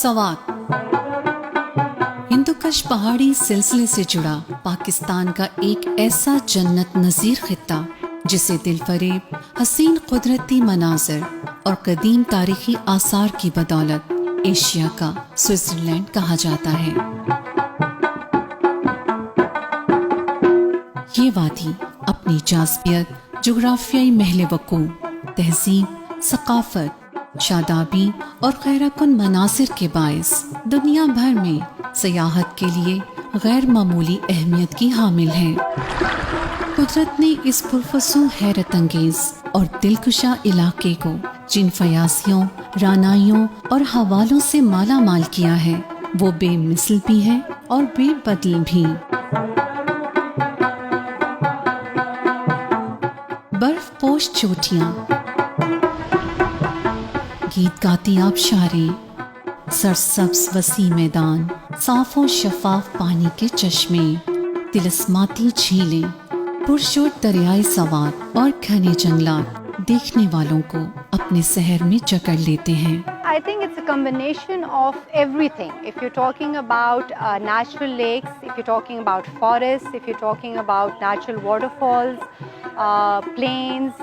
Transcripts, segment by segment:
سوات ہندوکش پہاڑی سلسلے سے جڑا پاکستان کا ایک ایسا جنت نظیر خطہ جسے دل فریب حسین قدرتی مناظر اور قدیم تاریخی آثار کی بدولت ایشیا کا سوئٹزرلینڈ کہا جاتا ہے۔ یہ وادی اپنی جاذبیت، جغرافیائی محل وقوع، تہذیب، ثقافت، شادابی اور خیرہ کن مناظر کے باعث دنیا بھر میں سیاحت کے لیے غیر معمولی اہمیت کی حامل ہے۔ قدرت نے اس پرفسوں، حیرت انگیز اور دلکشا علاقے کو جن فیاضیوں، رانائیوں اور حوالوں سے مالا مال کیا ہے وہ بے مثل بھی ہے اور بے بدل بھی۔ برف پوش چوٹیاں، گیت گاتی آبشاریں، سرسبز وسیع میدان، صاف و شفاف پانی کے چشمے، طلسماتی جھیلیں، پرشور دریائے سوات اور گھنے جنگلات دیکھنے والوں کو اپنے سحر میں جکڑ لیتے ہیں۔ I think it's a combination of everything. If you're talking about natural lakes, if you're talking about forests, if you're talking about natural waterfalls, plains,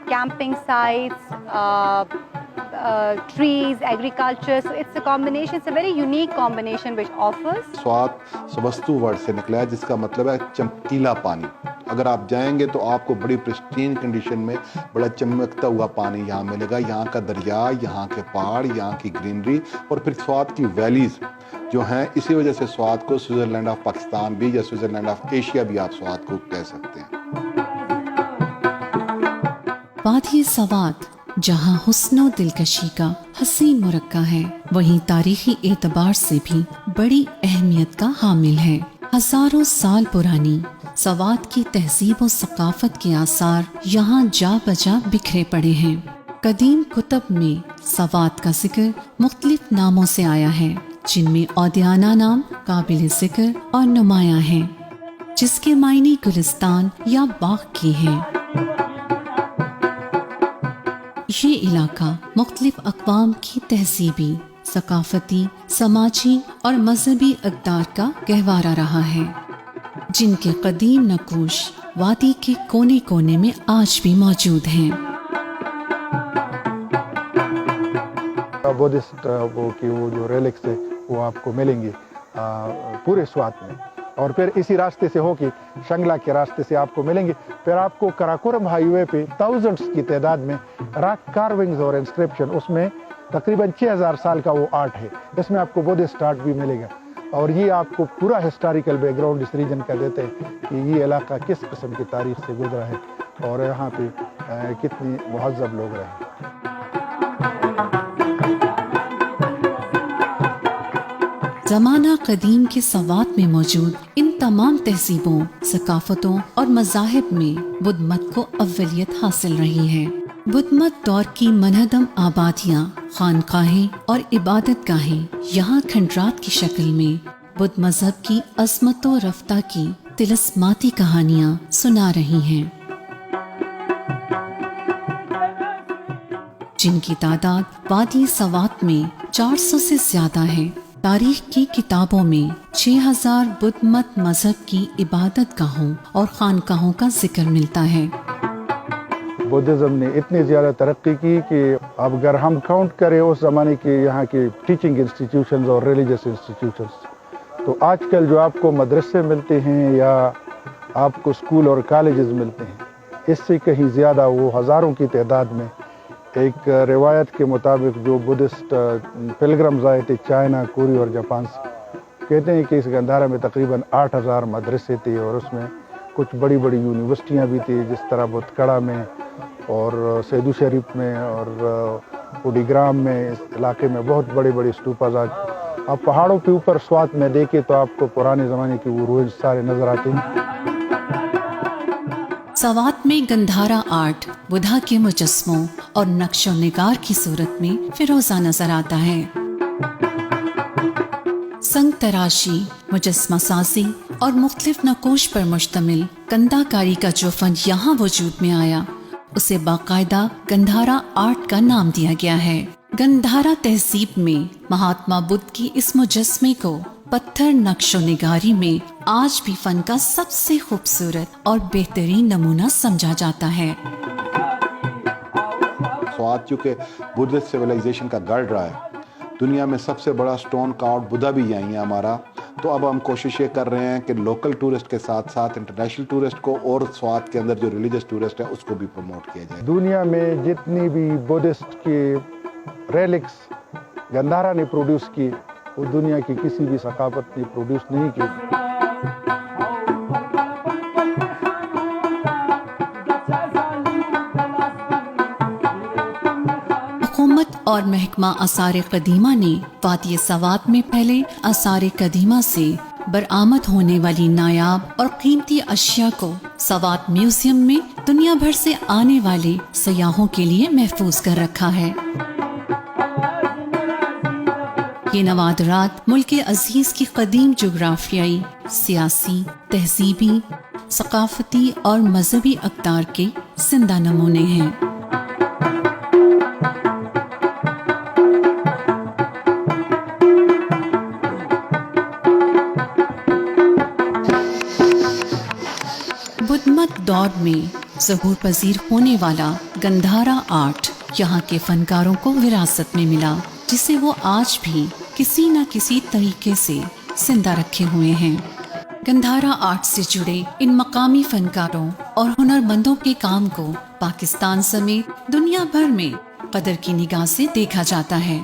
camping sites, trees, agriculture. So it's a combination, it's a very unique combination which offers. Swat سبستو word سے نکلا ہے جس کا مطلب ہے چمکیلا پانی۔ اگر آپ جائیں گے تو آپ کو بڑی پرسٹین کنڈیشن میں بڑا چمکتا ہوا پانی یہاں ملے گا۔ یہاں کا دریا، یہاں کے پہاڑ، یہاں کی گرینری اور پھر سوات کی ویلیز جو ہیں، اسی وجہ سے سوات کو سوئٹزرلینڈ آف پاکستان بھی یا سوئٹزرلینڈ آف ایشیا بھی آپ سوات کو کہہ سکتے ہیں۔ وادی سوات جہاں حسن و دلکشی کا حسین مرقع ہے، وہیں تاریخی اعتبار سے بھی بڑی اہمیت کا حامل ہے۔ ہزاروں سال پرانی سوات کی تہذیب و ثقافت کے آثار یہاں جا بجا بکھرے پڑے ہیں۔ قدیم کتب میں سوات کا ذکر مختلف ناموں سے آیا ہے، جن میں اودیانہ نام قابل ذکر اور نمایاں ہیں، جس کے معنی گلستان یا باغ کی ہیں۔ یہ علاقہ مختلف اقوام کی تہذیبی، ثقافتی، سماجی اور مذہبی اقدار کا گہوارہ رہا ہے، جن کے قدیم نقوش وادی کے کونے کونے میں آج بھی موجود ہیں۔ بدھسٹ کی وہ جو ریلکس ہے وہ آپ کو ملیں گے پورے سوات میں، اور پھر اسی راستے سے ہو کے شنگلا کے راستے سے آپ کو ملیں گے۔ پھر آپ کو کراکورم ہائی وے پہ تھاؤزنڈس کی تعداد میں راک کارونگز اور انسکرپشن، اس میں تقریباً 6000 سال کا وہ آرٹ ہے، اس میں آپ کو بدھسٹ آرٹ بھی ملے گا، اور یہ آپ کو پورا ہسٹوریکل بیک گراؤنڈ اس ریجن کا دیتے ہیں کہ یہ علاقہ کس قسم کی تاریخ سے گزرا ہے اور یہاں پہ کتنی مہذب لوگ رہے۔ زمانہ قدیم کے سوات میں موجود ان تمام تہذیبوں، ثقافتوں اور مذاہب میں بدھ مت کو اولیت حاصل رہی ہے۔ بدھ مت دور کی منہدم آبادیاں، خانقاہیں اور عبادت گاہیں یہاں کھنڈرات کی شکل میں بدھ مذہب کی عظمت و رفتہ کی طلسماتی کہانیاں سنا رہی ہیں، جن کی تعداد وادی سوات میں 400 سے زیادہ ہے۔ تاریخ کی کتابوں میں 6000 بدھ مت مذہب کی عبادت گاہوں اور خانقاہوں کا ذکر ملتا ہے۔ بدھزم نے اتنی زیادہ ترقی کی کہ اب اگر ہم کاؤنٹ کریں اس زمانے کے یہاں کے ٹیچنگ انسٹیٹیوشنز اور ریلیجس انسٹیٹیوشنز، تو آج کل جو آپ کو مدرسے ملتے ہیں یا آپ کو اسکول اور کالجز ملتے ہیں، اس سے کہیں زیادہ وہ ہزاروں کی تعداد میں، ایک روایت کے مطابق جو بدھسٹ پلگرمز آئے تھے چائنا، کوریا اور جاپان سے، کہتے ہیں کہ اس گندھارا میں تقریباً 8000 مدرسے تھے، اور اس میں کچھ بڑی بڑی یونیورسٹیاں بھی تھیں، جس طرح بت کڑا میں اور سیدو شریف میں اور پوڈی گرام میں، اس علاقے میں بہت بڑے بڑے اسٹوپاز آج آپ پہاڑوں کے اوپر سوات میں دیکھیں تو آپ کو پرانے زمانے کے وہ روز سارے نظر آتے ہیں۔ سوات میں گندھارا آرٹ بدھا کے مجسموں اور نقش و نگار کی صورت میں فیروزہ نظر آتا ہے۔ سنگ تراشی، مجسمہ سازی اور مختلف نقوش پر مشتمل کندہ کاری کا جو فن یہاں وجود میں آیا، اسے باقاعدہ گندھارا آرٹ کا نام دیا گیا ہے۔ गंधारा तहजीब में महात्मा बुद्ध की इस मुजस्मे को पत्थर नक्शो निगारी में आज भी फन का सबसे खूबसूरत और बेहतरीन नमूना समझा जाता है। स्वात चूँकि बुद्धिस्ट सिविलाइजेशन का गढ़ रहा है, दुनिया में सबसे बड़ा स्टोन कार्व्ड बुद्धा भी यहीं है हमारा। तो अब हम कोशिश ये कर रहे हैं कि लोकल टूरिस्ट के साथ साथ इंटरनेशनल टूरिस्ट को और स्वात के अंदर जो रिलीजियस टूरिस्ट है उसको भी प्रमोट किया जाए। दुनिया में जितनी भी बुद्धिस्ट की रेलिक्स गंधारा ने प्रोड्यूस की, वो दुनिया की किसी भी सकाफत ने प्रोड्यूस नहीं की। हुकूमत और महकमा आसार कदीमा ने वादी सवात में पहले आसार कदीमा से बरामद होने वाली नायाब और कीमती अशिया को सवात म्यूजियम में दुनिया भर से आने वाले सयाहों के लिए महफूज कर रखा है। ये नवादरात मुल्क अजीज की कदीम जोग्राफियाई, सियासी, तहजीबी, सकाफती और मजहबी अक़दार के जिंदा नमूने हैं। बुद्धमत दौर में ज़हूर पजीर होने वाला गंधारा आर्ट यहाँ के फनकारों को विरासत में मिला, जिसे वो आज भी किसी न किसी तरीके से जिंदा रखे हुए हैं। गंधारा आर्ट से जुड़े इन मकामी फनकारों और हुनरमंदों के काम को पाकिस्तान समेत दुनिया भर में कदर की निगाह से देखा जाता है।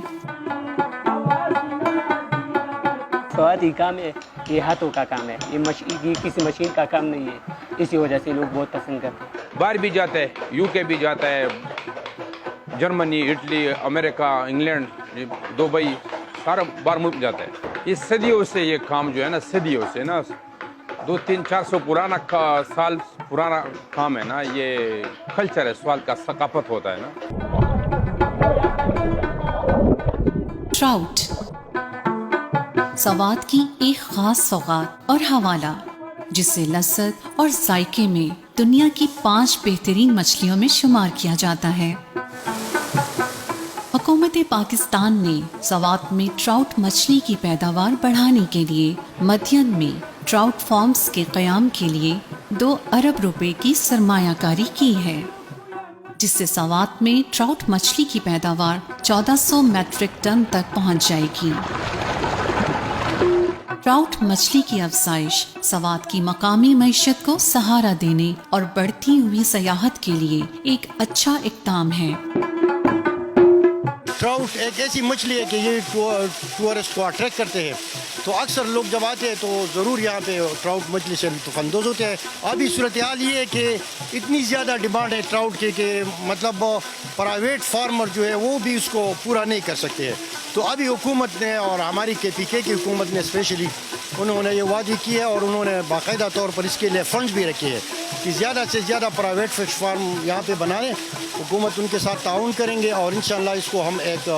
स्वाति काम है, ये हाथों का काम है, ये किसी मशीन का काम नहीं है, इसी वजह से लोग बहुत पसंद करते हैं। बाहर भी जाते हैं, यूके भी जाता है, Germany, Italy, America, England, Dubai, सारा बाहर मुल्क जाता है। ये सदियों से ये काम जो है ना, सदियों से ना 200-400 पुराना साल पुराना काम है ना, ये कल्चर है, स्वात का सकाफत होता है ना। ट्राउट सवात की एक खास सौगात और हवाला, जिसे लज्जत और जायके में दुनिया की 5 बेहतरीन मछलियों में शुमार किया जाता है। हुकूमत पाकिस्तान ने सवात में ट्राउट मछली की पैदावार बढ़ाने के लिए मध्यन में ट्राउट फार्म्स के क़याम के लिए 2 अरब रुपए की सरमायाकारी की है, जिससे सवात में ट्राउट मछली की पैदावार 1400 मैट्रिक टन तक पहुंच जाएगी। ट्राउट मछली की अफजाइश सवात की मकामी मईशत को सहारा देने और बढ़ती हुई सयाहत के लिए एक अच्छा इक़दाम है। ट्राउट एक ऐसी मछली है कि ये टूरिस्ट को अट्रैक्ट करते हैं, तो अक्सर लोग जब आते हैं तो ज़रूर यहाँ पे ट्राउट मछली से लुत्फ़अंदोज़ होते हैं। अभी सूरत हाल ये है कि इतनी ज़्यादा डिमांड है ट्राउट की कि मतलब प्राइवेट फार्मर जो है वो भी उसको पूरा नहीं कर सकते हैं। तो अभी हुकूमत ने और हमारी KPK की हुकूमत ने स्पेशली उन्होंने ये वादी की है और उन्होंने बाकायदा तौर पर इसके लिए फंड्स भी रखे हैं कि ज़्यादा से ज़्यादा प्राइवेट फिश फार्म यहाँ पे बनाएं। हुकूमत उनके साथ ताउन करेंगे और इंशाअल्लाह इसको हम एक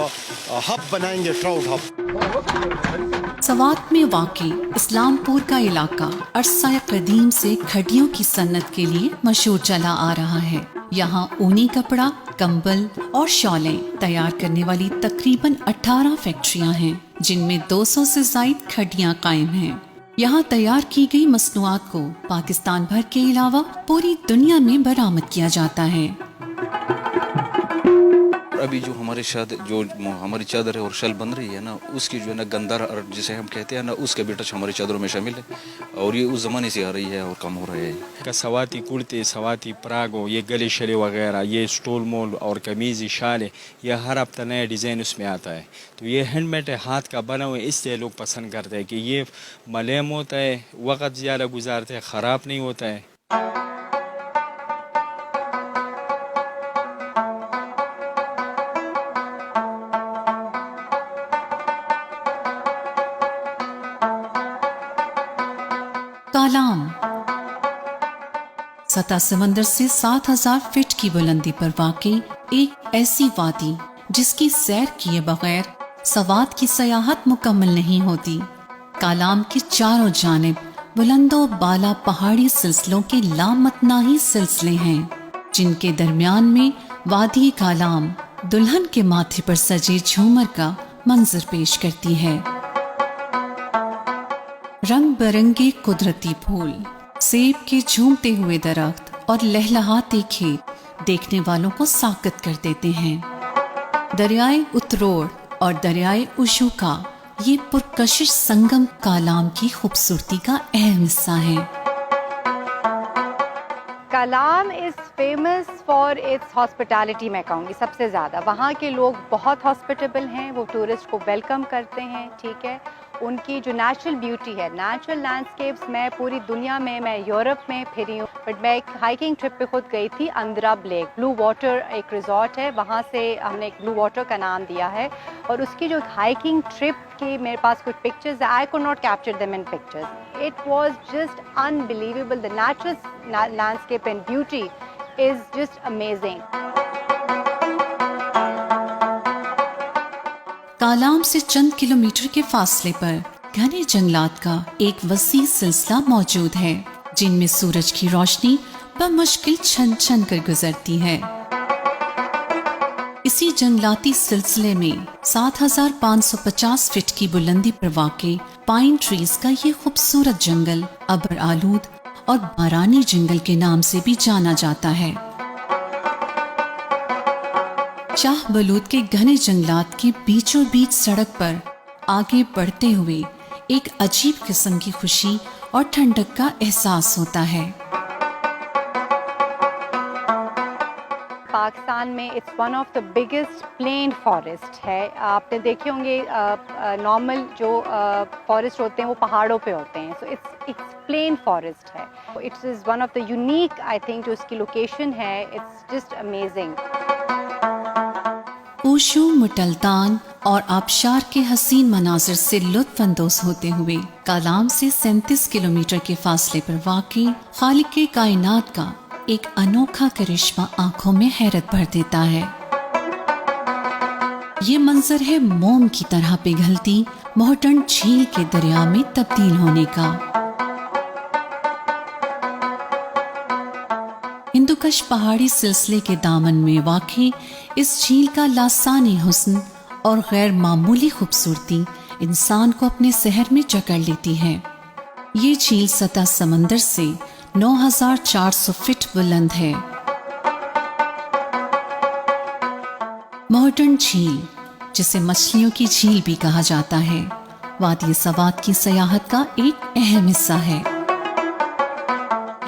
हब बनाएंगे, ट्राउट हब। सवात में वाक़ई इस्लामपुर का इलाका अरसा कदीम से खड्डियों की सन्नत के लिए मशहूर चला आ रहा है। यहाँ ऊनी कपड़ा, कंबल और शॉलें तैयार करने वाली तकरीबन 18 फैक्ट्रियाँ हैं, जिनमें 200 से ज़ायद खड्डियाँ कायम हैं। यहाँ तैयार की गई मसनूआत को पाकिस्तान भर के अलावा पूरी दुनिया में बरामद किया जाता है। अभी जो हमारी चादर है और शल बन रही है ना, उसकी जो है ना गंधारा जिसे हम कहते हैं ना, उसके भी टच हमारी चादरों में शामिल है और ये उस ज़माने से आ रही है और कम हो रहा है। का सवाती कुर्ते, सवाती परागो, ये गले शले वगैरह, ये स्टोल मोल और कमीज़ी शाले, ये हर हफ्ता नया डिज़ाइन उसमें आता है। तो ये हैंडमेड है, हाथ का बना हुआ है, इसलिए लोग पसंद करते हैं कि ये मलम होता है, वक़्त ज़्यादा गुजारते हैं, ख़राब नहीं होता है। कालाम सतह समंदर से 7000 फीट की बुलंदी पर वाक़ई एक ऐसी वादी जिसकी सैर किए बगैर सवात की सयाहत मुकम्मल नहीं होती। कालाम के चारों जानिब बुलंदो बाला पहाड़ी सिलसिलों के लामतनाही सिलसिले हैं, जिनके दरमियान में वादी कालाम दुल्हन के माथे पर सजे झूमर का मंजर पेश करती है। रंग बिरंगे कुदरती फूल, सेब के झूमते हुए दरख्त और लहलहाते खेत देखने वालों को साकत कर देते हैं। दरियाए उतरोड़ और दरियाए उशू का ये पुरकशिश संगम कालाम की खूबसूरती का अहम हिस्सा है। Kalam is famous for its hospitality, मैं कहूँगी सबसे ज़्यादा। वहाँ के लोग बहुत हॉस्पिटेबल हैं, वो टूरिस्ट को वेलकम करते हैं, ठीक है। उनकी जो नेचुरल ब्यूटी है, नेचुरल लैंडस्केप्स, मैं पूरी दुनिया में, मैं यूरोप में फिरी हूँ, बट मैं एक हाइकिंग ट्रिप पे खुद गई थी। अंद्रब लेक, ब्लू वाटर एक रिजॉर्ट है, वहाँ से हमने एक ब्लू वाटर का नाम दिया है। और उसकी जो हाइकिंग ट्रिप की मेरे पास कुछ pictures, I could not capture them in pictures. It was just unbelievable, the natural landscape and beauty is just amazing. Kalam से चंद किलोमीटर के फासले पर घने जंगलात का एक वसी सिलसिला मौजूद है, जिनमें सूरज की रोशनी बमुश्किल छन छन कर गुजरती है। इसी जंगलाती सिलसिले में 7550 फीट की बुलंदी पर वाक़े पाइन ट्रीज का ये खूबसूरत जंगल अबर आलूद और बारानी जंगल के नाम से भी जाना जाता है। शाह बलूत के घने जंगलात के बीचों बीच सड़क पर आगे बढ़ते हुए एक अजीब किस्म की खुशी और ठंडक का एहसास होता है। पाकिस्तान में it's one of the biggest plain forest है। आपने देखे होंगे नॉर्मल जो फॉरेस्ट होते हैं वो पहाड़ों पे होते हैं, सो इट्स प्लेन फॉरेस्ट है। It's is one of the unique, I think, जो इसकी लोकेशन है, इट्स जस्ट अमेजिंग। ऊशू, मुटलतान और आबशार के हसीन मनाजिर से लुत्फ अंदोज होते हुए कालाम से 37 किलोमीटर के फासले पर वाक़ई खालिक के कायनात का एक अनोखा करिश्मा आंखों में हैरत भर देता है। ये मंजर है मोम की तरह पिघलती मोहटन झील के दरिया में तब्दील होने का। हिंदुकश पहाड़ी सिलसिले के दामन में वाक़ई इस झील का लासानी हुस्न और गैर मामूली खूबसूरती इंसान को अपने सहर में जकड़ लेती है। ये झील सतह समंदर से 9400 फीट बुलंद है। मोहटन झील, जिसे मछलियों की झील भी कहा जाता है, वादी सवात की सयाहत का एक अहम हिस्सा है।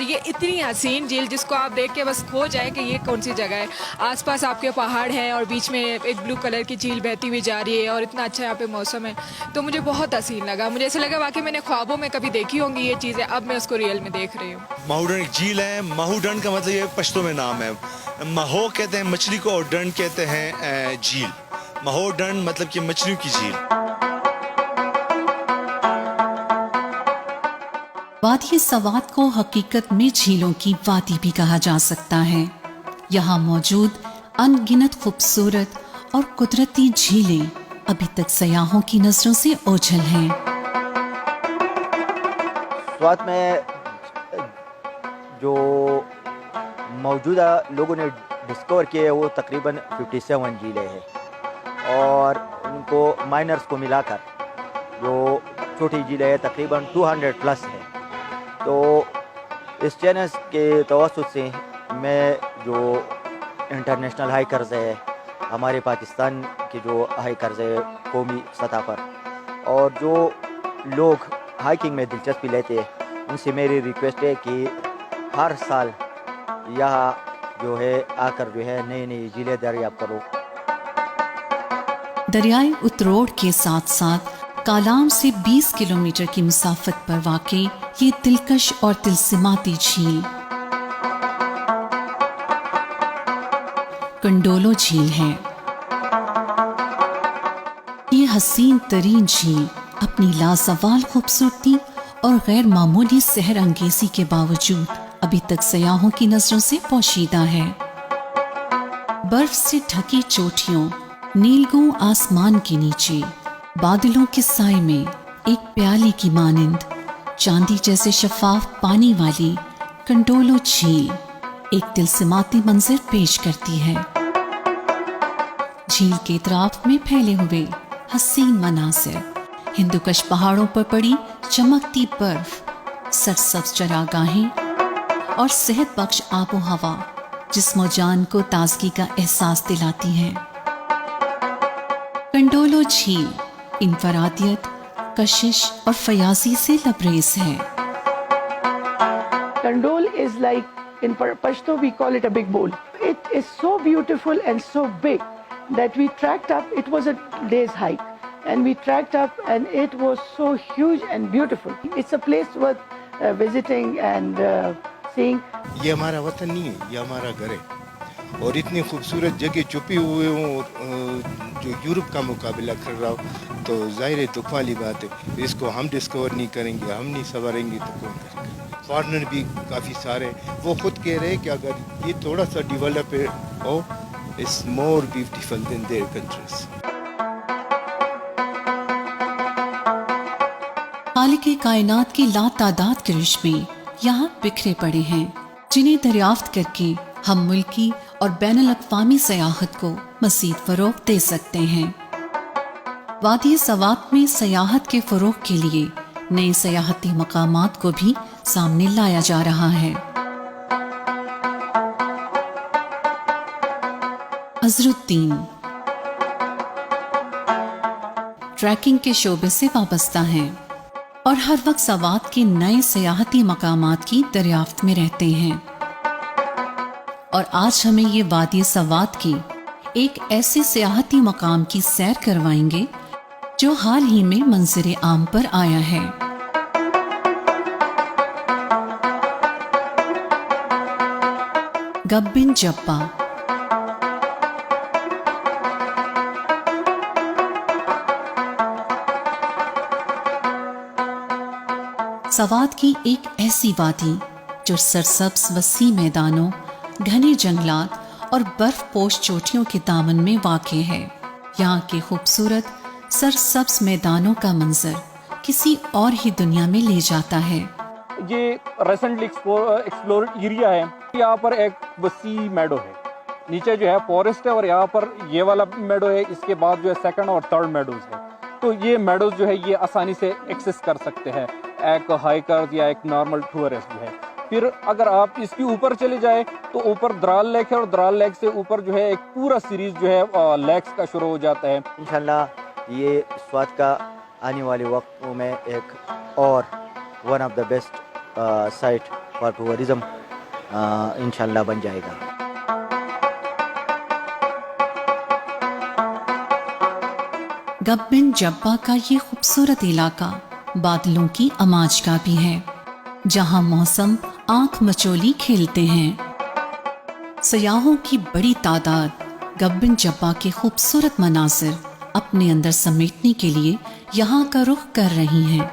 ये इतनी हसीन झील जिसको आप देख के बस खो जाए कि ये कौन सी जगह है। आसपास आपके पहाड़ हैं और बीच में एक ब्लू कलर की झील बहती हुई जा रही है और इतना अच्छा यहाँ पे मौसम है, तो मुझे बहुत हसीन लगा। मुझे ऐसा लगा वाकई मैंने ख्वाबों में कभी देखी होंगी ये चीज़ें, अब मैं उसको रियल में देख रही हूँ। माहूडन एक झील है। माहूडन का मतलब ये पश्तो में नाम है। महो कहते हैं मछली को और डन कहते हैं झील। माहूडन मतलब कि मछलियों की झील। वादी सवात को हकीकत में झीलों की वादी भी कहा जा सकता है। यहाँ मौजूद अनगिनत खूबसूरत और कुदरती झीलें अभी तक सयाहों की नजरों से ओझल हैं। स्वात में जो मौजूदा लोगों ने डिस्कवर किए हैं वो तकरीबन 57 झीलें हैं और उनको माइनर्स को मिलाकर जो छोटी झीलें हैं तकरीबन 200 प्लस है। तो इस चैनल के तवस्सुत से मैं जो इंटरनेशनल हाइकर्स है, हमारे पाकिस्तान के जो हाइकर्स है कौमी सतह पर, और जो लोग हाइकिंग में दिलचस्पी लेते हैं, उनसे मेरी रिक्वेस्ट है कि हर साल यहाँ जो है आकर जो है नई नई झीलें दरियाफ्त करो। दरियाए उतरोड़ के साथ साथ कालाम से 20 किलोमीटर की मुसाफत पर वाक़ई ये दिलकश और तिलसिमाती झील कंडोलो झील है। ये हसीन तरीन झील अपनी लाजवाल खूबसूरती और गैर मामूली सहर अंगेजी के बावजूद अभी तक सयाहों की नजरों से पोशीदा है। बर्फ से ढकी चोटियों, नीलगू आसमान के नीचे बादलों के साए में एक प्याली की मानिंद चांदी जैसे शफाफ पानी वाली कंडोलो झील एक तिलसिमाती मंजर पेश करती है। झील के इतराफ में फैले हुए हसीन मनासिर, हिंदुकश पहाड़ों पर पड़ी चमकती बर्फ, सरसब्ज चरागाहें और सेहत बख्श आबो हवा जिस्मो जान को ताजगी का एहसास दिलाती हैं। कंडोलो झील इनफरादियत, कशिश और फयाजी से लबरेज है। Kandol is like, in Pashto we call it a big bowl. It is so beautiful and so big that we trekked up. It was a day's hike and we trekked up and it was so huge and beautiful. It's a place worth visiting and seeing. ये हमारा वतन नहीं है, ये हमारा घर है और इतनी खूबसूरत जगह छुपी हुए हूँ जो यूरोप का मुकाबला कर रहा हूँ, तो ज़ाहिर है दुख वाली बात है। इसको हम डिस्कवर नहीं करेंगे, हम नहीं संवारेंगे तो कौन करेंगे। फॉरेनर भी काफ़ी सारे, वो खुद कह रहे हैं कि अगर ये थोड़ा सा डेवलप हो, it's more beautiful than their countries. खालिक कायनात की लातादाद करिश्मे यहाँ बिखरे पड़े हैं, जिन्हें दरियाफ्त करके हम मुल्की और बैनुल अक़वामी सयाहत को मज़ीद फ़रोग़ दे सकते हैं। वादी सवात में सयाहत के फ़रोग़ के लिए नए सयाहती मकामात को भी सामने लाया जा रहा है। अज़रुद्दीन ट्रैकिंग के शोबे से वाबस्ता हैं और हर वक्त सवात के नए सयाहती मकामात की दरियाफ्त में रहते हैं, और आज हमें ये वादी सवात की एक ऐसे सयाहती मकाम की सैर करवाएंगे जो हाल ही में मंज़िर आम पर आया है। गब्बिन जब्बा सवात की एक ऐसी वादी जो सरसब्ज वसी मैदानों, घने जंगलात और बर्फ पोश चोटियों के दामन में वाक़े है। यहाँ के खूबसूरत सरसब्ज मैदानों का मंजर किसी और ही दुनिया में ले जाता है। ये रिसेंटली एक्सप्लोर एरिया है। यहाँ पर एक वसी मेडो है, नीचे जो है फॉरेस्ट है और यहाँ पर ये वाला मेडो है, इसके बाद जो है सेकंड और थर्ड मेडोज है। तो ये मेडोज जो है ये आसानी से एक्सेस कर सकते हैं एक हाइकर या एक नॉर्मल टूरिस्ट जो है। फिर अगर आप इसके ऊपर चले जाए तो ऊपर द्राल लेक है और द्राल लेक से ऊपर जो है एक पूरा सीरीज जो है लेक्स का शुरू हो जाता है। इंशाल्लाह ये स्वात का आने वाले वक्तों में एक और one of the best site for tourism इंशाल्लाह बन जाएगा। गब्बिन जब्बा का ये खूबसूरत इलाका बादलों की अमाजगाह भी है, जहां मौसम आंख मचोली खेलते हैं। सयाहों की बड़ी तादाद गब्बिन जब्बा के खूबसूरत मनासिर अपने अंदर समेटने के लिए यहाँ का रुख कर रही हैं।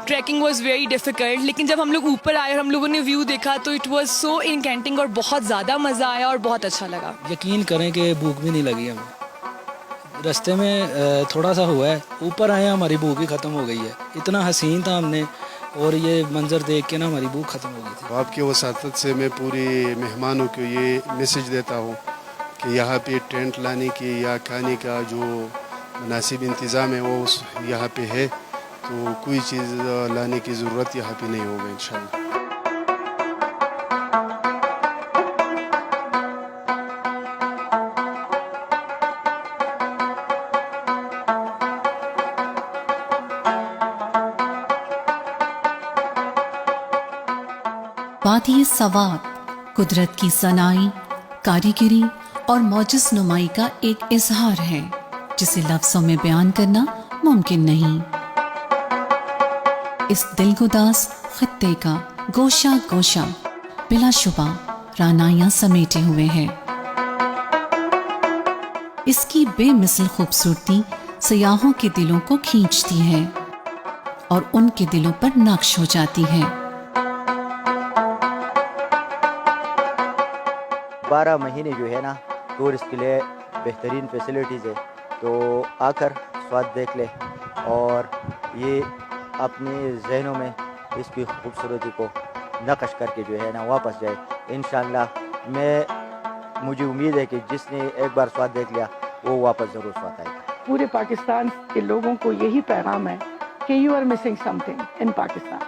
ट्रैकिंग वॉज वेरी डिफ़िकल्ट, लेकिन जब हम लोग ऊपर आए और हम लोगों ने व्यू देखा तो इट वॉज सो इनकैंटिंग और बहुत ज़्यादा मज़ा आया और बहुत अच्छा लगा। यकीन करें कि भूख भी नहीं लगी हमें, रास्ते में थोड़ा सा हुआ है, ऊपर आए हमारी भूख ही ख़त्म हो गई है। इतना हसीन था हमने और ये मंज़र देख के ना हमारी भूख ख़त्म हो गई थी। आपके वसातत से मैं पूरे मेहमानों को ये मैसेज देता हूँ कि यहाँ पे टेंट लाने की या खाने का जो मुनासिब इंतज़ाम है वो उस यहाँ पे है, तो कोई चीज़ लाने की ज़रूरत यहाँ पे नहीं होगा इंशाल्लाह। वादी सवात कुदरत की सनाई, कारीगरी और मौजिज़ नुमाई का एक इजहार है जिसे लफ्ज़ों में बयान करना मुमकिन नहीं। इस दिलगुदास खित्ते का गोशा गोशा बिलाशुबा रानाइयाँ समेटे हुए है। इसकी बेमिसल खूबसूरती सयाहों के दिलों को खींचती है और उनके दिलों पर नक्श हो जाती है। 12 महीने जो है ना टूरिस्ट के लिए बेहतरीन फैसिलिटीज़ है, तो आकर स्वाद देख ले और ये अपने जहनों में इसकी खूबसूरती को नक्श करके जो है ना वापस जाए। इंशाल्लाह मैं मुझे उम्मीद है कि जिसने एक बार स्वाद देख लिया वो वापस ज़रूर स्वाद आएगा। पूरे पाकिस्तान के लोगों को यही पैगाम है कि you are missing something in Pakistan.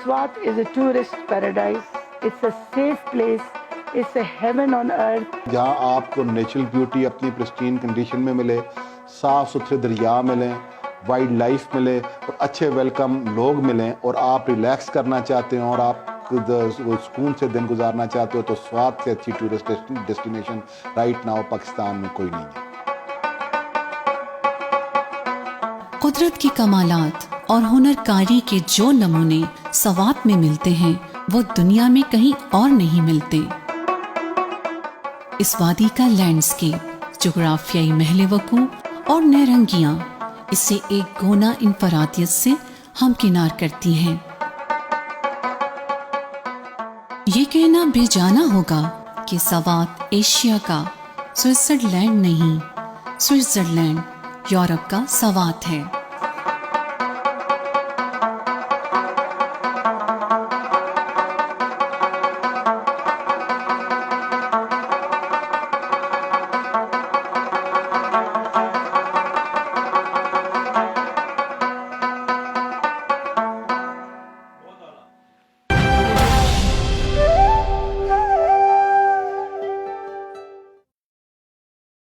Swat is a tourist paradise, it's a safe place, it's a heaven on earth. जहाँ आपको नेचुरल ब्यूटी अपनी प्रिस्टीन कंडीशन में मिले, साफ़ सुथरे दरिया मिलें, वाइल्ड लाइफ मिले और अच्छे वेलकम लोग मिलें, और आप रिलैक्स करना चाहते हो और आप सुकून से दिन गुजारना चाहते हो, तो स्वात से अच्छी tourist destination right now Pakistan में कोई नहीं है। कुदरत की कमालात और हुनरकारी के जो नमूने सवात में मिलते हैं वो दुनिया में कहीं और नहीं मिलते। इस वादी का लैंडस्केप, जोग्राफियाई महले वकू और नरंगियां इसे एक गोना इंफरादियत से हमकिनार करती हैं। ये कहना बेजाना होगा कि सवात एशिया का स्विट्जरलैंड नहीं, स्विट्जरलैंड यूरोप का सवात है।